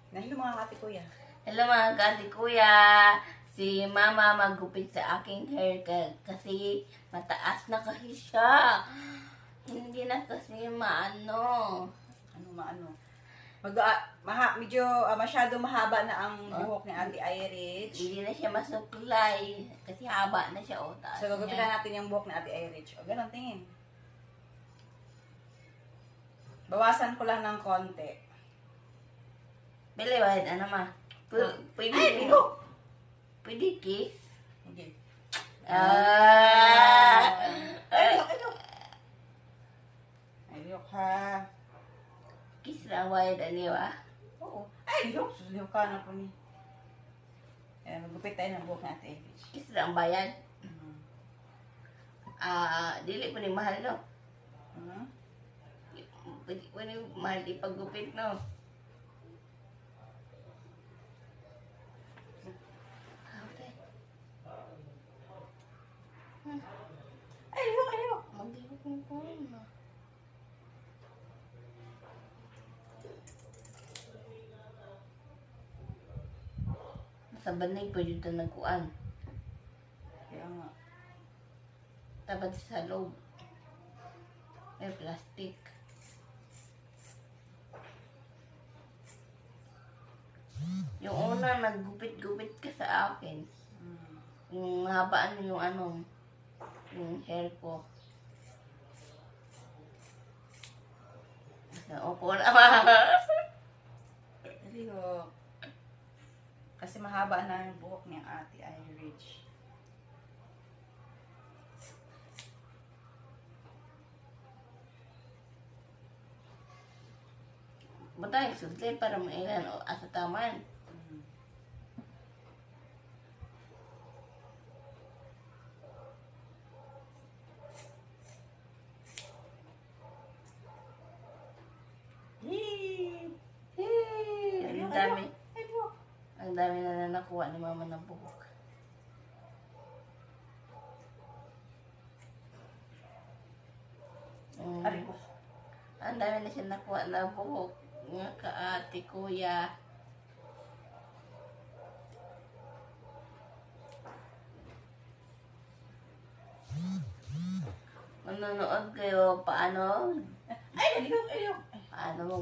Nahilo mga ate kuya. Hello mga kati kuya. Si mama maggupit sa aking hair kasi mataas na kasi siya. Hindi na kasi maano. Maano. Medyo masyado mahaba na ang buhok ni Ate Irich. Hindi na siya masuklay kasi haba na siya. So, gugupitan natin yung buhok ni Ate Irich. O, ganun, tingin. Bawasan ko lang ng konti. Bili wahid, ano ma? Pwede. Ay, bigo! Pwede kiss. Okay. Ayok ha. Kiss lang wahid, aniwa. Oo. Ayok! Susliw ka na po ni. Magupit tayo ng buhok ni Ate Irich. Kiss lang bayad. Dili po ni mahal, no? Pwede mahal ipagupit, no? Ayok! Mag-ibig mo po, no? Sa banay po yun na nagkuan. Kaya nga. Tapos sa loob. May plastic. Yung una, naggupit-gupit ka sa akin. Yung habaan yung yung hair ko. Naupo na. Ayok. Kasi mahaba na yung buhok ni Ate Irich. Batay, sudlay para mailan o asa taman. Ang dami. Ang dami na nakuha ni mama ng buhok. Aray ko. Ang dami na siya nakuha ng buhok. Nga kaate, kuya. Manonood kayo paano? Ayok! Paano mo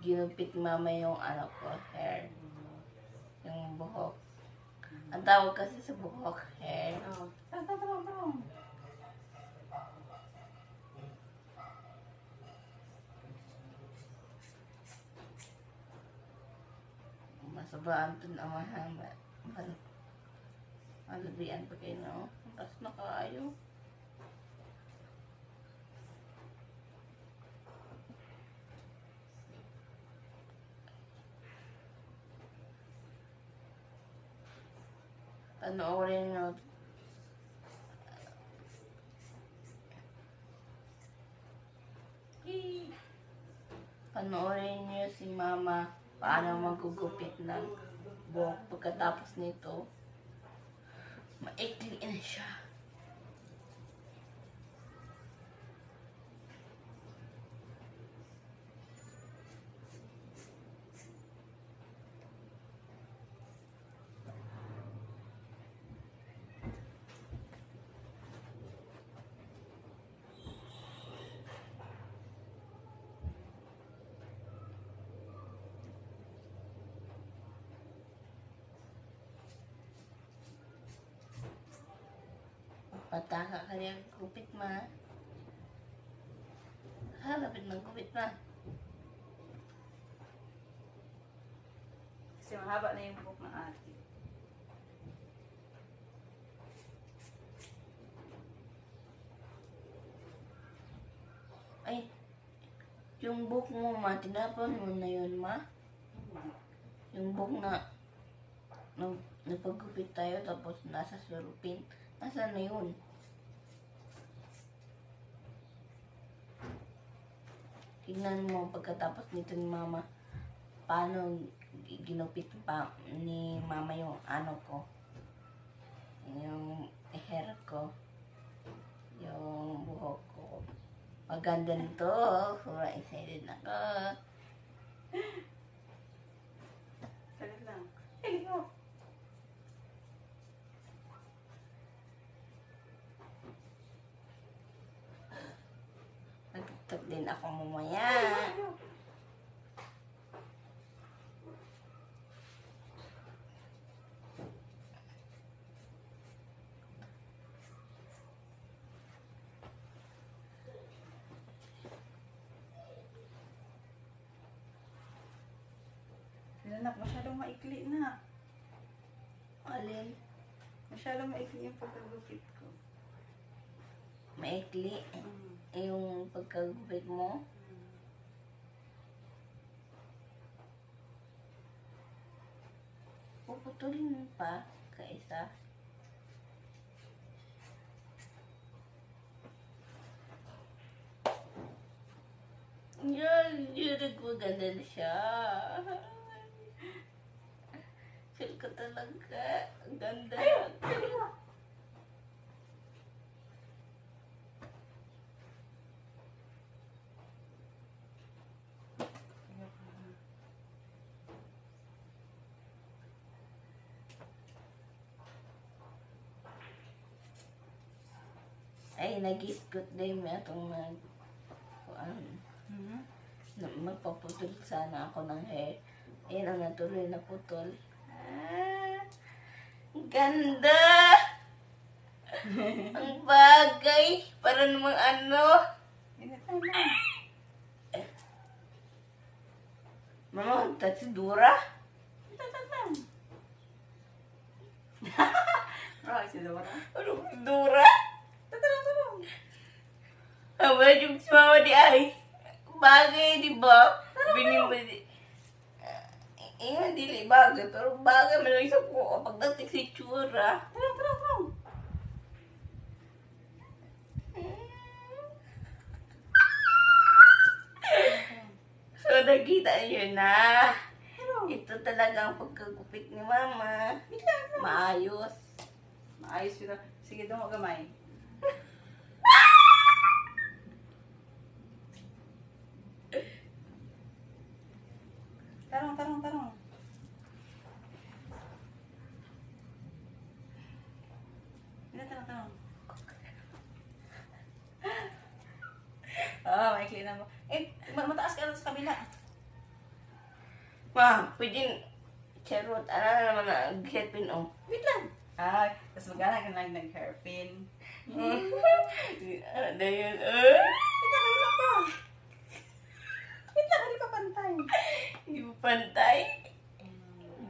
ginupit mama yung ko, hair. Yung buhok. Ang tawag kasi sa buhok, hair. Tama. Masobraan ito na mahaba. Malabian pa kayo, no? Tapos nakaayo. Panoorin nyo. Panoorin nyo si mama paano magugupit ng buhok pagkatapos nito. Maikli na siya. Pataka ka niya gupit ma. Lapit ng gupit ma. Kasi mahaba na yung buhok ng ate. Ay, yung buhok mo ma, tinapon mo na yun ma. Yung buhok na napagupit tayo tapos nasa surupin. Nasaan na yun? Tignan mo pagkatapos nito ni mama paano ginupit pa ni mama yung ko, yung hair ko, yung buhok ko. Maganda nito. Sobrang excited ako. TikTok din ako mamaya. Anak, masyadong maikli na. Alin? Masyadong maikli yung pagkagupit ko. Maikli. Yung pagkagupit mo. Puputulin mo pa kaisa. Yan, maganda na siya. Feel ko talaga. Ang ganda. Ay, nag-iskot din may atong magpaputol sana ako ng hair. Ayun ang natuloy na putol. Ah, ganda! Ang bagay! Para namang ano? Mama, tatsidura? Bro, si Dora. Ano dura? Haba yung si mama di ay. Bagay, di ba? Binimba di. Ingat dili bagay, pero bagay man lang sa ko pagdating si tsura. So, nakita niyo na. Ito talaga ang pagkagupit ni mama. Maayos. Maayos yun. Sige, doon gamay. Tarong. Tarong. Maikli na mo. Mataas ka sa kabila. Ma, pwede charot. Ano na naman nag-hairpin o? Wait lang. Tapos magana ka lang nag-hairpin. Ano yun? Wait lang, hindi pa pantay. Hindi mo pantay?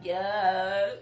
Yeah.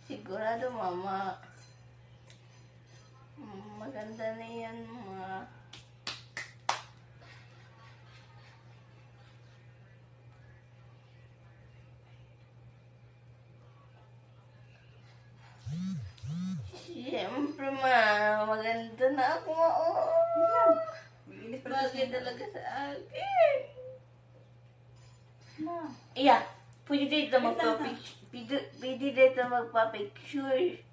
Sigurado, mama. Maganda na yan, ma. Siyempre, ma. Maganda na ako, ma. Oh. Bagay talaga sa akin. Ma. Iya, pwede dito magpa-picture. Pwede dito magpa-picture.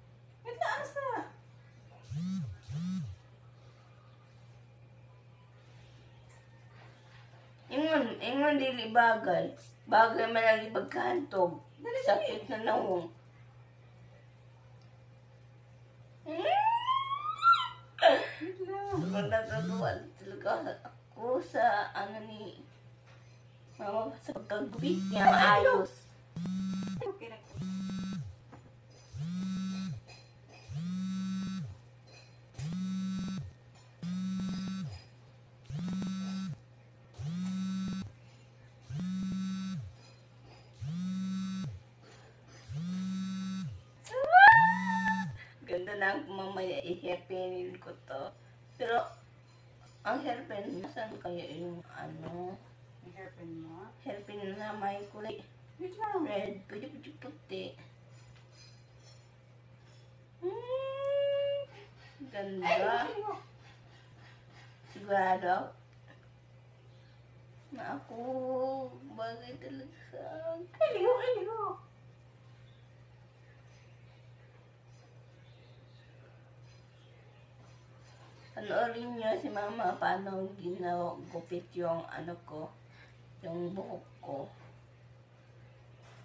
Wait lang, alas na. Ingon dili bagay. Bagay man lang ipagkantog. Sakit na nawong. Wait lang. Sobrang natutuwa talaga ako sa ni mama sa pagkagupit niya maayos. Okay na. Ganda na mamaya i-hairpinin ko to. Pero, ang hairpin, nasan kaya yung Yung hairpin mo. hairpin na may kulay Wait lang. red, pwede puti. Ganda. Sigurado na ako bagay talaga sa akin. Aliho. Panoorin niyo si Mama paano ginawa gupit yung ano ko, yung buhok ko.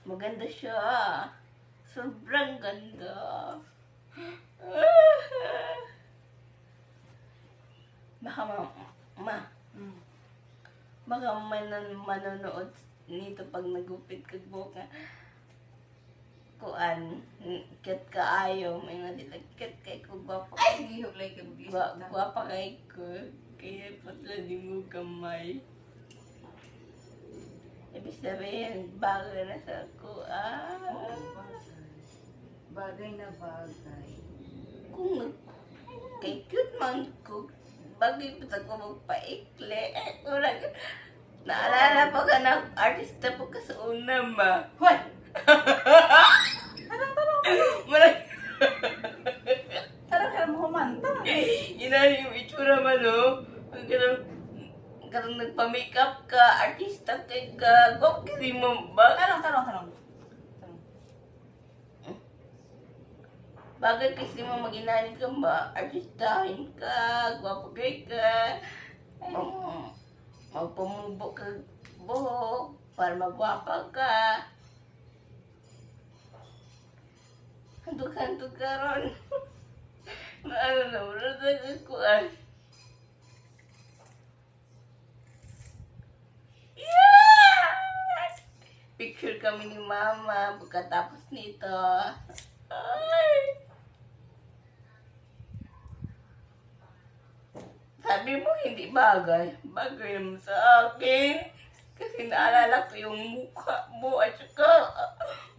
Maganda siya. Sobrang ganda. Baka Mm. baka manonood nito pag nagupit kag buhok nga. Kuan, ket kaayo, may nga dilagkat kay ko gwapo. Ay, sige, huklay ka mag-isip na. Gwapa kay ko. Kaya patla di mo kamay. Ibig sabihin, bago na sa ko. Bagay na bagay. Kung kay cute man ko, bagay pa ko magpaikli. Kurang, naalala pa ka na artista po ka sa una ma. Hoy! Tarang mo humanta. Inani yung itsura man, no? Karang nagpa-makeup ka, artista ka, gwapo ka rin mo ba? Tarong. Bagay kasi mo mag-inani ka ba? Artistahin ka, gwapo ka. Magpumubo ka buhok para magwapa ka. Handog-handog ka ron. Ano na, wala na kuan. Yeah! Picture kami ni Mama pagkatapos nito. Ay! Sabi mo hindi bagay. Bagay naman sa akin. Kasi naalala ko yung mukha mo at saka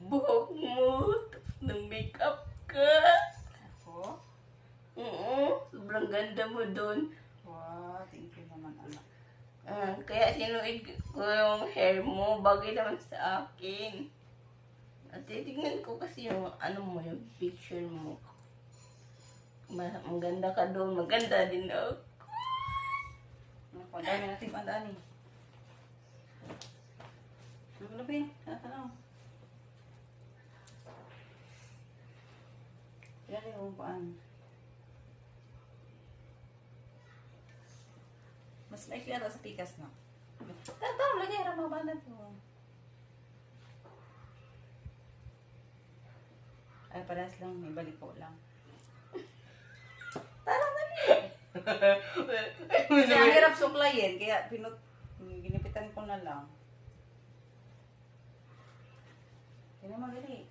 buhok mo. Tapos ng makeup ka. Ako? Oo, sobrang ganda mo dun. Wow, thank you naman, anak. Kaya sinuid ko yung hair mo. Bagay naman sa akin. At titignan ko kasi yung ano mo, yung picture mo. Maganda ka doon. Maganda din ako. Ang dami natin pandaan eh. Ano ba yun? Tanong. Ilan yung paan? Mas maikli ata sa pikas na. Tataw, lagi harap mga banat mo. Ay, parehas lang. May baliko lang. Parang dali. Kasi ang hirap suklayin. Kaya ginipitan ko na lang. Hindi na madali.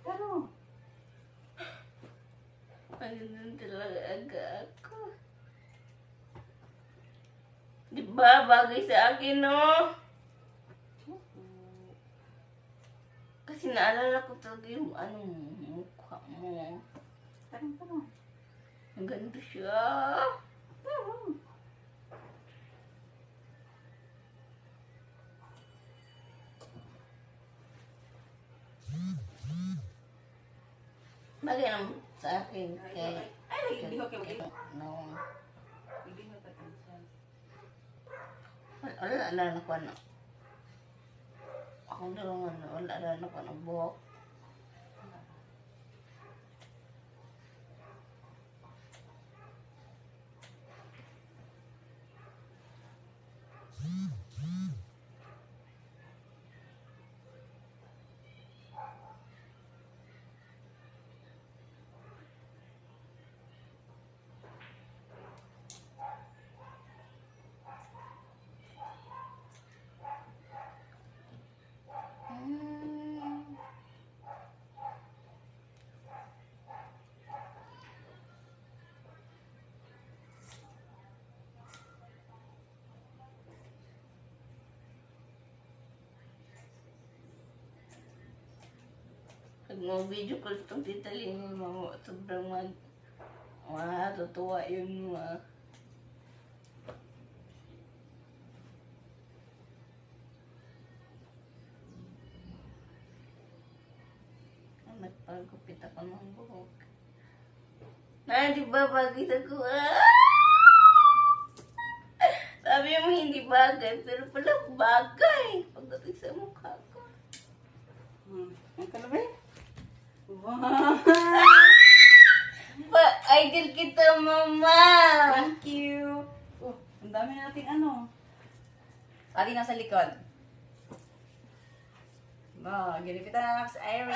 Pero, Ganun talaga ako. Di ba bagay sa akin, no? Kasi naalala ko talaga yung ano, mukha mo. parang. Ang ganda siya. Bagay naman sa akin. Ay, hindi ko kayo. No. Hindi ko kayo. Wala na ko ano. Ako na lang ano. Wala na ko ano buhok. Pag mga video ko itong titalin mo, sobrang matutuwa yun mo. magkupit ako ng buhok. Di ba bagay ko? Sabi mo hindi bagay, pero pala bagay. Pagdating sa mukha ko. Ang kalabay? Wow! Idol kita, mama! Thank you! Oh, ang dami nating ano. Ati nasa likod. Wow, ginipitan na ako sa Iris.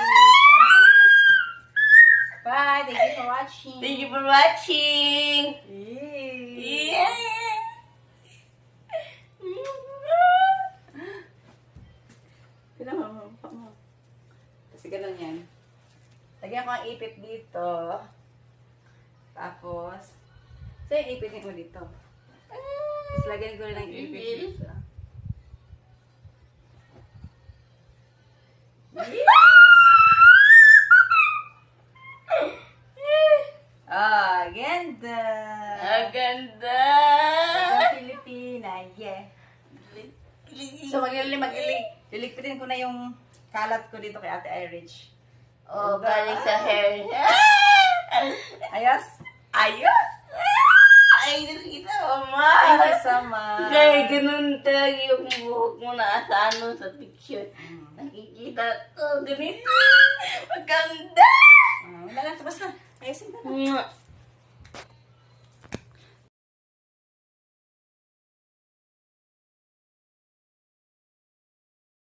Bye! Thank you for watching! Thank you for watching! Yay! Yeah! Pinamama mo. Kasi ganun yan. Lagyan ko ang ipit dito. Tapos, so yung ipitin mo dito. Tapos lagyan ko rin ang ipit dito. Ah, ganda! Ang ganda! Ang Pilipina, yeah. So, liligpitin ko na yung kalat ko dito kay Ate Irich. Oh, galing sa hair. Ayos? Ayos! Idol kita, mama! Thank you so much. Kaya ganun talaga yung buhok mo na sa sa picture. Nakikita ko, ganito. Maganda! Wala lang, tapos na. Ayusin ko na. Mwah!